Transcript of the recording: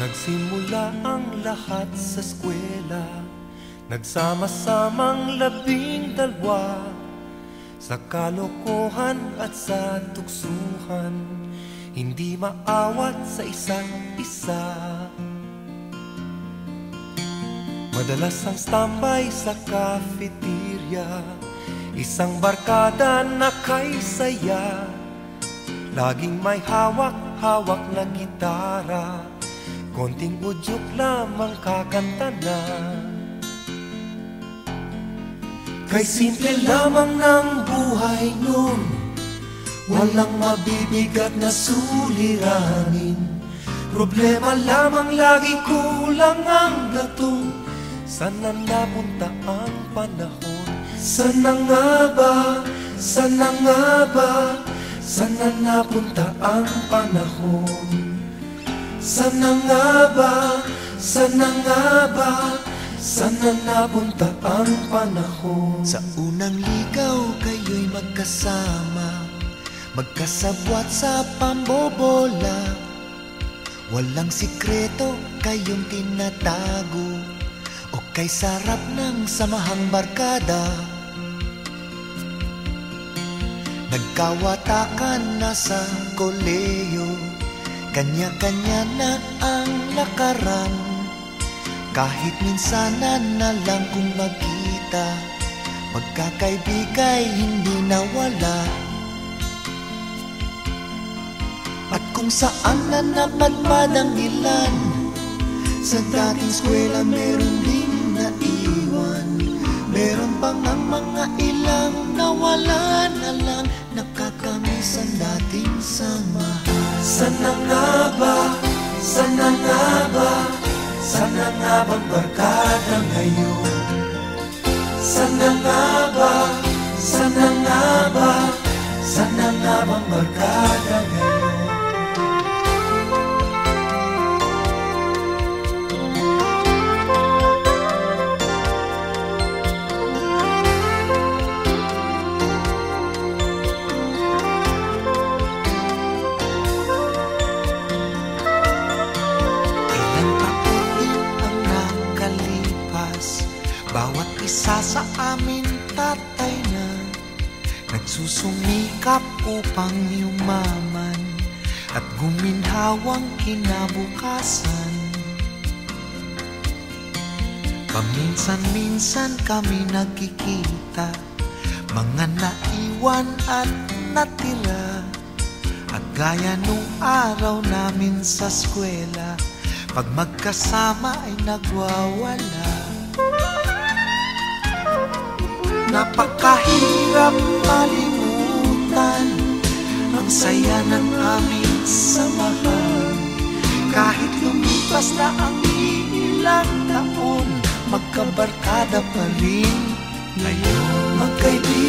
Nagsimula ang lahat sa eskwela, nagsama-samang 12 sa kalokohan at sa tuksuhan, hindi maawat sa isa't isa. Madalas ang standby sa cafeteria, isang barkada na kay saya, laging may hawak-hawak na gitara, konting udyok lamang kakanta na. Kay simple lamang ng buhay nun, walang mabibigat na suliranin. Problema lamang lagi kulang ang gatong, sana napunta ang panahon. Sana nga ba, sana nga ba, sana napunta ang panahon. Sana nga ba, sana nga ba, sana napunta ang panahon. Sa unang ligaw kayo'y magkasama, magkasabwat sa pambobola. Walang sikreto kayong tinatago, o kay sarap ng samahang barkada. Nagkawatakan na sa koleyo, kanya-kanya na ang lakaran. Kahit minsanan na lang kung magkita, magkakaibigay hindi nawala. At kung saan na napadpad ang ilan, sa dating eskwela meron ding naiwan. Meron pang ang mga ilang nawala na lang, nakakamiss ang dating samahan. Sana nga ba, sana nga ba, sana nga bang barkada ngayon? Sana nga ba, sana nga ba, sana nga bang barkada ngayon? Bawat isa sa amin tatay na nagsusumikap upang yumaman at guminhawang kinabukasan. Paminsan-minsan kami nagkikita, mga naiwan at natira, at gaya nung araw namin sa eskwela, pag magkasama ay nagwawala. Napakahirap malimutan ang saya ng aming samahan. Kahit lumipas na ang ilang taon, magkabarkada pa rin ngayon. Magkaibigan